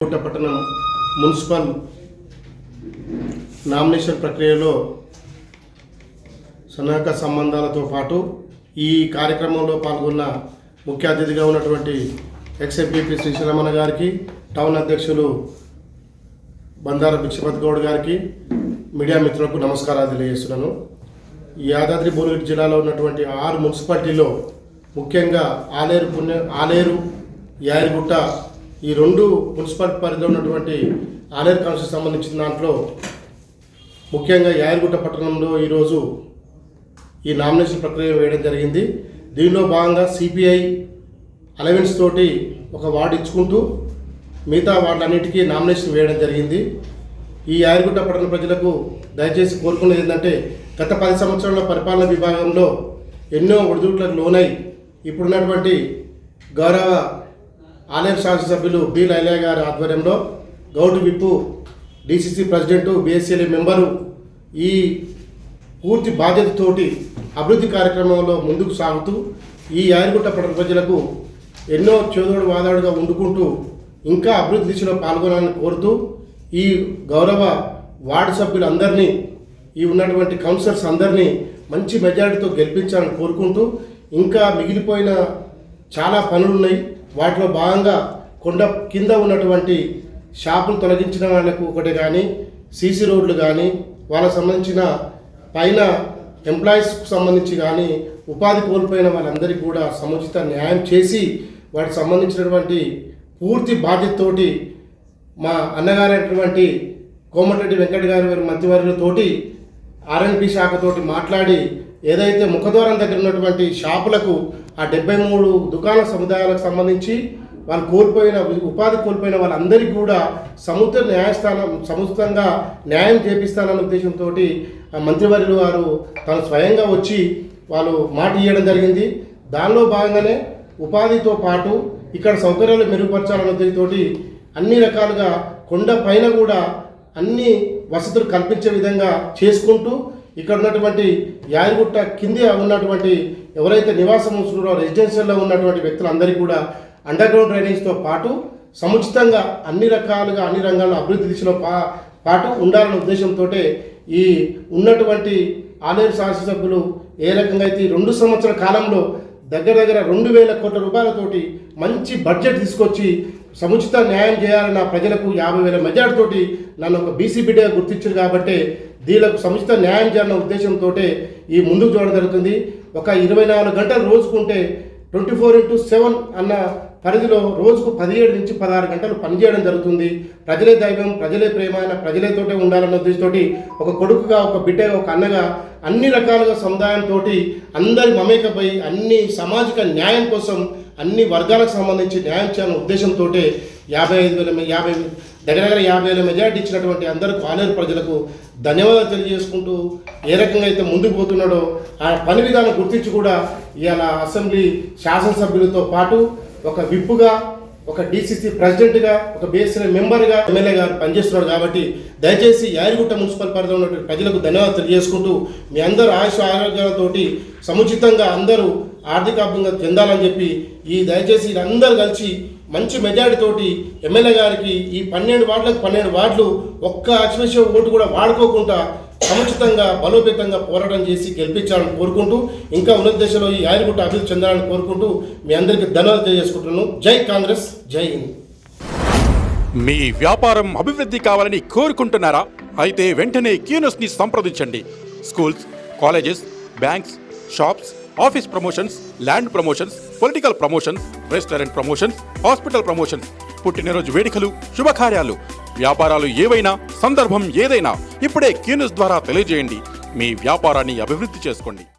పట్టణం municipal nomination ప్రక్రియలో సన్నాహక సంబంధాలతో పాటు ఈ కార్యక్రమంలో పాల్గొన్న ముఖ్య అతిథిగా ఉన్నటువంటి ఎక్స్-ఎంపీపీ శ్రీశైలమన్న గారికి, టౌన్ అధ్యక్షులు బండార భిక్షపతి గౌడ్ గారికి, మీడియా మిత్రులకు నమస్కారాలు తెలియజేస్తున్నాను. ఈ యాదాద్రి భువనగిరి జిల్లాలో ఉన్నటువంటి 6 మున్సిపాలిటీలో ముఖ్యంగా ఆలేరు, యారిగుట్ట ఈ 2 మున్సిపాలిటీ పరిధిలో ఉన్నటువంటి ఆలేరు కాన్స్టిట్యూన్సీకి సంబంధించిన దాంట్లో ముఖ్యంగా యారిగుట్ట పట్టణంలో ఈరోజు ఈ నామినేషన్ ప్రక్రియ వేయడం జరిగింది. దీనిలో భాగంగా సిపిఐ అలవెన్స్ తోటి ఒక వార్డు ఇచ్చుకుంటూ మిగతా వార్డులన్నిటికీ నామినేషన్ వేయడం జరిగింది. ఈ యారిగుట్ట పట్టణ ప్రజలకు దయచేసి కోరుకునేది ఏంటంటే, గత 10 సంవత్సరాల పరిపాలన విభాగంలో ఎన్నో ఒడిదుడుకులకు లోనై ఇప్పుడున్నటువంటి గౌరవ ఆలేరు శాసనసభ్యులు బి లైలయ్య గారి ఆధ్వర్యంలో గౌటు విప్పు, డిసిసి ప్రెసిడెంటు, బిఎస్సీఎల్ మెంబరు ఈ పూర్తి బాధ్యతతోటి అభివృద్ధి కార్యక్రమంలో ముందుకు సాగుతూ ఈ యారిగుట్ట పట్టణ ప్రజలకు ఎన్నో చేదోడు వాదాడుగా ఉండుకుంటూ ఇంకా అభివృద్ధి దిశలో పాల్గొనాలని కోరుతూ ఈ గౌరవ వార్డు సభ్యులందరినీ, ఈ ఉన్నటువంటి కౌన్సిలర్స్ అందరినీ మంచి మెజారిటీతో గెలిపించాలని కోరుకుంటూ, ఇంకా మిగిలిపోయిన చాలా పనులున్నాయి. వాటిలో భాగంగా కొండ కింద ఉన్నటువంటి షాపులు తొలగించిన వాళ్ళకు ఒకటి కానీ, సీసీ రోడ్లు కానీ, వాళ్ళకు సంబంధించిన పైన ఎంప్లాయీస్కు సంబంధించి కానీ ఉపాధి కోల్పోయిన వాళ్ళందరికీ కూడా సముచిత న్యాయం చేసి వాటికి సంబంధించినటువంటి పూర్తి బాధ్యతతోటి మా అన్నగారైనటువంటి కోమటిరెడ్డి వెంకట గారి మంత్రివర్యులతోటి ఆర్ఎన్పి శాఖతోటి మాట్లాడి ఏదైతే ముఖద్వారం దగ్గర ఉన్నటువంటి షాపులకు ఆ 73 దుకాణ సముదాయాలకు సంబంధించి వాళ్ళు కోల్పోయిన ఉపాధి కోల్పోయిన వాళ్ళందరికీ కూడా సముచితంగా న్యాయం చేపిస్తానన్న ఉద్దేశంతో మంత్రివర్యులు వారు తను స్వయంగా వచ్చి వాళ్ళు మాట ఇవ్వడం జరిగింది. దానిలో భాగంగానే ఉపాధితో పాటు ఇక్కడ సౌకర్యాలు మెరుగుపరచాలన్న ఉద్దేశంతో అన్ని రకాలుగా కొండ పైన కూడా అన్ని వసతులు కల్పించే విధంగా చేసుకుంటూ ఇక్కడ ఉన్నటువంటి యారిగుట్ట కింద ఉన్నటువంటి ఎవరైతే నివాసం ఉంటున్నారో రెసిడెన్షియల్లో ఉన్నటువంటి వ్యక్తులందరికీ కూడా అండర్ గ్రౌండ్ డ్రైనేజ్తో పాటు సముచితంగా అన్ని రకాలుగా అన్ని రంగాల్లో అభివృద్ధి దిశలో పాటు ఉండాలనే ఉద్దేశంతో ఈ ఉన్నటువంటి ఆలేరు శాసనసభ్యులు ఏ రకంగా అయితే 2 సంవత్సరాల కాలంలో దగ్గర 2,000 కోట్ల రూపాయలతోటి మంచి బడ్జెట్ తీసుకొచ్చి సముచిత న్యాయం చేయాలన్న ప్రజలకు 50,000 మెజార్టీతోటి నన్ను ఒక బీసీ బిడ్డగా గుర్తించారు. కాబట్టి దీనికి సముచిత న్యాయం చేయాలన్న ఉద్దేశంతో ఈ ముందుకు చూడడం జరుగుతుంది. ఒక 24 గంటలు రోజుకుంటే 24/7 అన్న పరిధిలో రోజుకు 17 నుంచి 16 గంటలు పనిచేయడం జరుగుతుంది. ప్రజలే దైవం, ప్రజలే ప్రేమ, ప్రజలతోటే ఉండాలన్న ఉద్దేశంతో ఒక కొడుకుగా, ఒక బిడ్డగా, ఒక అన్నగా అన్ని రకాలుగా సముదాయంతో అందరి మమేకపై అన్ని సామాజిక న్యాయం కోసం అన్ని వర్గాలకు సంబంధించి న్యాయం చేయాలన్న ఉద్దేశంతో 50,000 మెజార్టీ ఇచ్చినటువంటి అందరికీ ఆలేరు ప్రజలకు ధన్యవాదాలు తెలియజేసుకుంటూ, ఏ రకంగా అయితే ముందుకు పోతున్నాడో ఆ పని విధానం గుర్తించి కూడా ఇవాళ అసెంబ్లీ శాసనసభ్యులతో పాటు ఒక విప్పుగా, ఒక డిసిసి ప్రెసిడెంట్గా, ఒక బిఎస్సీఎల్ మెంబర్గా, ఎమ్మెల్యే గారు పనిచేస్తున్నాడు. కాబట్టి దయచేసి యారిగుట్ట మున్సిపల్ పరిధిలో ఉన్నటువంటి ప్రజలకు ధన్యవాదాలు తెలియజేసుకుంటూ, మీ అందరూ ఆరోగ్యాలతోటి సముచితంగా అందరూ ఆర్థికాభివృద్ధి చెందాలని చెప్పి దయచేసి అందరూ కలిసి మంచి మెజారిటీతోటి ఎమ్మెల్యే గారికి ఈ 12 వార్డులకు 12 వార్డులు ఒక్క అక్షరశ ఓటు కూడా వాడుకోకుండా సముచితంగా బలోపేతంగా పోరాటం చేసి గెలిపించాలని కోరుకుంటూ, ఇంకా ఉన్నత దశలో ఈ యారిగుట్ట అభివృద్ధి చెందాలని కోరుకుంటూ మీ అందరికీ ధన్యవాదాలు తెలియజేసుకుంటున్నాను. జై కాంగ్రెస్, జై హింద్. మీ వ్యాపారం అభివృద్ధి కావాలని కోరుకుంటున్నారా? అయితే వెంటనే క్యూనస్ని సంప్రదించండి. Schools, colleges, banks, shops, office promotions, land promotions, political promotions, restaurant promotions, hospital promotions, పుట్టినరోజు వేడుకలు, శుభకార్యాలు, వ్యాపారాలు ఏవైనా, సందర్భం ఏదైనా ఇప్పుడే క్యూనస్ ద్వారా తెలియజేయండి. మీ వ్యాపారాన్ని అభివృద్ధి చేసుకోండి.